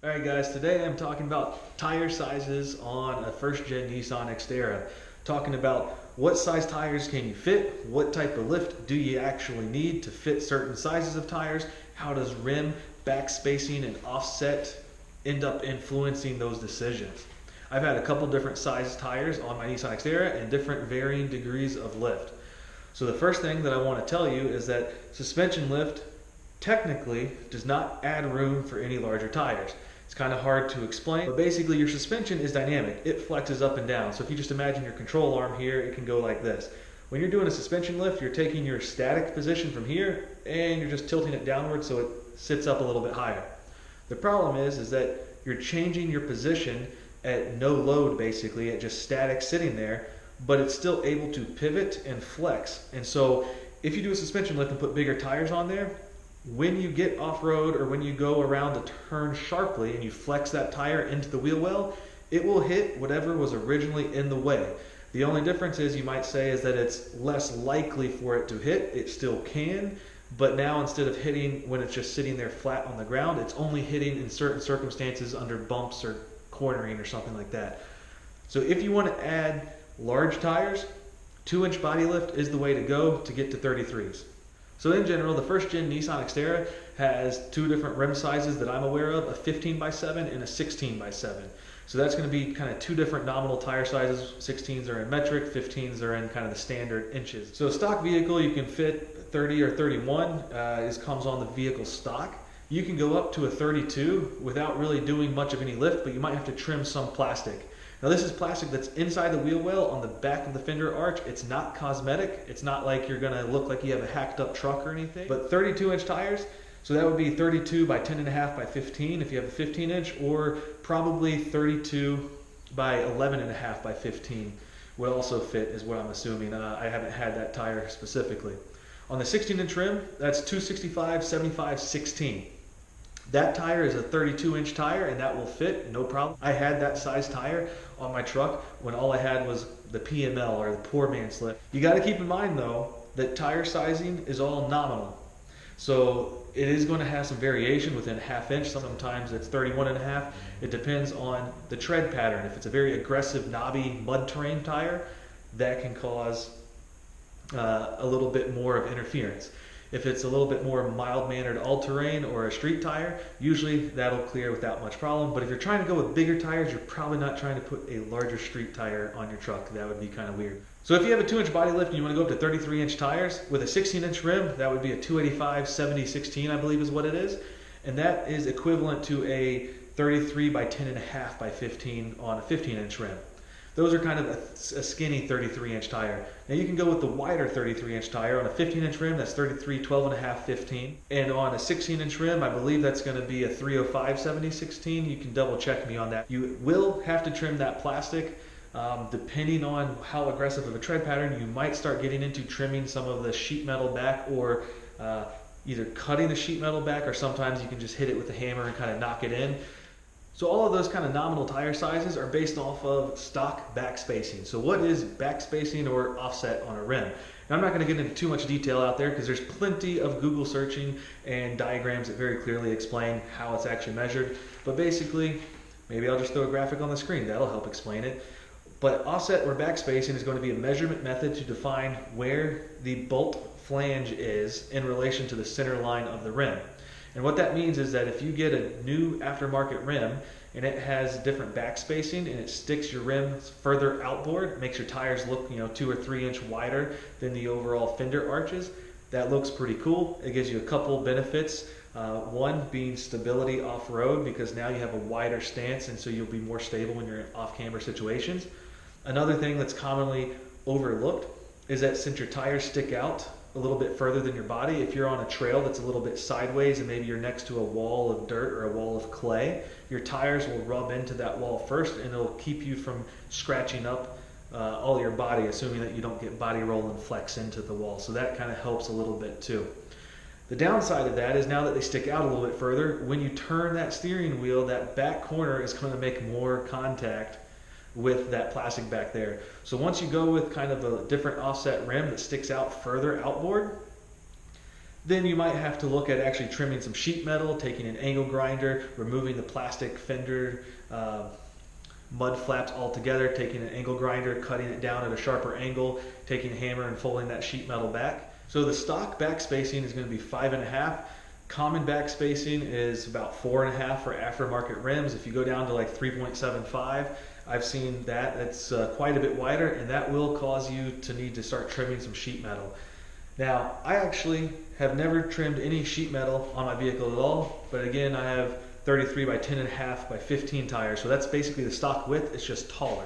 Alright guys, today I'm talking about tire sizes on a first gen Nissan Xterra. Talking about what size tires can you fit, what type of lift do you actually need to fit certain sizes of tires, how does rim, back spacing, and offset end up influencing those decisions. I've had a couple different size tires on my Nissan Xterra and different varying degrees of lift. So the first thing that I want to tell you is that suspension lift technically does not add room for any larger tires. It's kind of hard to explain, but basically your suspension is dynamic. It flexes up and down. So if you just imagine your control arm here, it can go like this. When you're doing a suspension lift, you're taking your static position from here and you're just tilting it downward so it sits up a little bit higher. The problem is that you're changing your position at no load, basically, at just static sitting there, but it's still able to pivot and flex. And so if you do a suspension lift and put bigger tires on there, when you get off-road or when you go around a turn sharply and you flex that tire into the wheel well, it will hit whatever was originally in the way. The only difference is, you might say, is that it's less likely for it to hit. It still can, but now instead of hitting when it's just sitting there flat on the ground, it's only hitting in certain circumstances under bumps or cornering or something like that. So if you want to add large tires, 2-inch body lift is the way to go to get to 33s. So in general, the first gen Nissan Xterra has two different rim sizes that I'm aware of, a 15x7 and a 16x7. So that's going to be kind of two different nominal tire sizes. 16s are in metric, 15s are in kind of the standard inches. So a stock vehicle, you can fit 30 or 31, comes on the vehicle stock. You can go up to a 32 without really doing much of any lift, but you might have to trim some plastic. Now this is plastic that's inside the wheel well on the back of the fender arch. It's not cosmetic. It's not like you're gonna look like you have a hacked up truck or anything. But 32-inch tires, so that would be 32 by 10.5 by 15 if you have a 15-inch, or probably 32 by 11.5 by 15 would also fit, is what I'm assuming. I haven't had that tire specifically. On the 16-inch rim, that's 265, 75, 16. That tire is a 32-inch tire and that will fit, no problem. I had that size tire on my truck when all I had was the PML, or the poor man's lift. You got to keep in mind though that tire sizing is all nominal. So it is going to have some variation within a ½ inch. Sometimes it's 31.5. It depends on the tread pattern. If it's a very aggressive, knobby mud terrain tire, that can cause a little bit more of interference. If it's a little bit more mild-mannered all-terrain or a street tire, usually that'll clear without much problem. But if you're trying to go with bigger tires, you're probably not trying to put a larger street tire on your truck. That would be kind of weird. So if you have a 2-inch body lift and you want to go up to 33-inch tires with a 16-inch rim, that would be a 285, 70, 16, I believe is what it is. And that is equivalent to a 33 by 10.5 by 15 on a 15-inch rim. Those are kind of a skinny 33-inch tire. Now you can go with the wider 33-inch tire on a 15-inch rim, that's 33, 12.5, 15. And on a 16-inch rim, I believe that's going to be a 305, 70, 16. You can double check me on that. You will have to trim that plastic. Depending on how aggressive of a tread pattern, you might start getting into trimming some of the sheet metal back, or either cutting the sheet metal back, or sometimes you can just hit it with a hammer and kind of knock it in. So all of those kind of nominal tire sizes are based off of stock back spacing. So what is back spacing or offset on a rim? Now I'm not going to get into too much detail out there because there's plenty of Google searching and diagrams that very clearly explain how it's actually measured. But basically, maybe I'll just throw a graphic on the screen. That'll help explain it. But offset or back spacing is going to be a measurement method to define where the bolt flange is in relation to the center line of the rim. And what that means is that if you get a new aftermarket rim and it has different back spacing and it sticks your rim further outboard, makes your tires look 2 or 3 inch wider than the overall fender arches, that looks pretty cool. It gives you a couple benefits. One being stability off-road, because now you have a wider stance and so you'll be more stable when you're in off-camber situations. Another thing that's commonly overlooked is that since your tires stick out a little bit further than your body, if you're on a trail that's a little bit sideways and maybe you're next to a wall of dirt or a wall of clay, your tires will rub into that wall first and it'll keep you from scratching up all your body, assuming that you don't get body roll and flex into the wall. So that kind of helps a little bit too. The downside of that is, now that they stick out a little bit further, when you turn that steering wheel, that back corner is going to make more contact with that plastic back there. So once you go with kind of a different offset rim that sticks out further outboard, Then you might have to look at actually trimming some sheet metal, taking an angle grinder, removing the plastic fender mud flaps altogether, taking an angle grinder, cutting it down at a sharper angle, taking a hammer and folding that sheet metal back. So the stock back spacing is going to be 5.5. Common back spacing is about 4.5 for aftermarket rims. If you go down to like 3.75, I've seen that. That's quite a bit wider, and that will cause you to need to start trimming some sheet metal. Now, I actually have never trimmed any sheet metal on my vehicle at all, but again, I have 33 by 10.5 by 15 tires, so that's basically the stock width. It's just taller.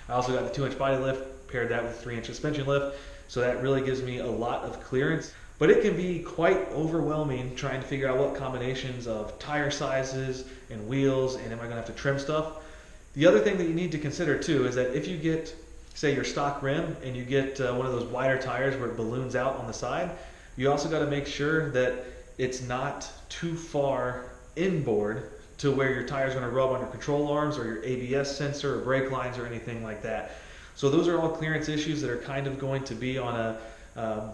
I also got the 2-inch body lift, paired that with 3-inch suspension lift, so that really gives me a lot of clearance. But it can be quite overwhelming trying to figure out what combinations of tire sizes and wheels, and am I going to have to trim stuff. The other thing that you need to consider too is that if you get, say, your stock rim and you get one of those wider tires where it balloons out on the side, you also got to make sure that it's not too far inboard to where your tire is going to rub on your control arms or your ABS sensor or brake lines or anything like that. So those are all clearance issues that are kind of going to be on a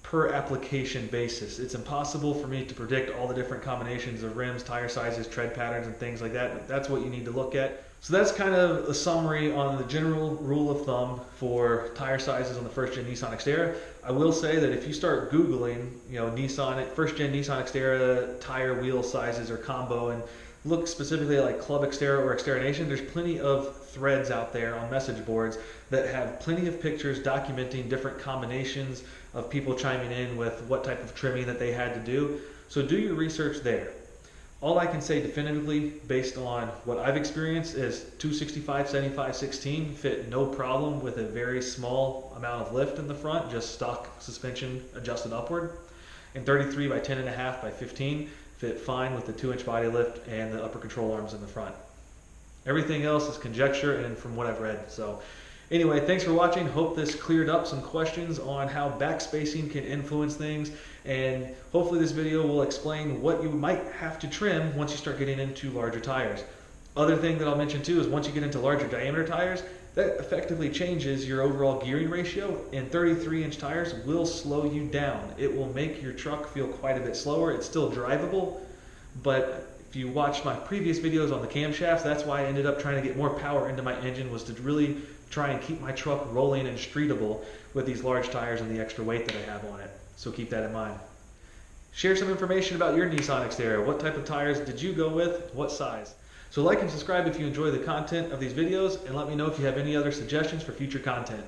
per application basis. It's impossible for me to predict all the different combinations of rims, tire sizes, tread patterns, and things like that. That's what you need to look at. So that's kind of a summary on the general rule of thumb for tire sizes on the first-gen Nissan Xterra. I will say that if you start Googling, Nissan, first-gen Nissan Xterra tire wheel sizes or combo, and look specifically at like Club Xterra or Xterra Nation, there's plenty of threads out there on message boards that have plenty of pictures documenting different combinations of people chiming in with what type of trimming that they had to do. So do your research there. All I can say definitively based on what I've experienced is 265, 75, 16 fit no problem with a very small amount of lift in the front, just stock suspension adjusted upward. And 33 by 10.5 by 15 fit fine with the 2-inch body lift and the upper control arms in the front. Everything else is conjecture and from what I've read. So anyway, thanks for watching. Hope this cleared up some questions on how backspacing can influence things, and hopefully this video will explain what you might have to trim once you start getting into larger tires. Other thing that I'll mention too is once you get into larger diameter tires, that effectively changes your overall gearing ratio, and 33-inch tires will slow you down. It will make your truck feel quite a bit slower. It's still drivable, but if you watched my previous videos on the camshafts, that's why I ended up trying to get more power into my engine, was to really try and keep my truck rolling and streetable with these large tires and the extra weight that I have on it. So keep that in mind. Share some information about your Nissan Xterra. What type of tires did you go with? What size? So like and subscribe if you enjoy the content of these videos, and let me know if you have any other suggestions for future content.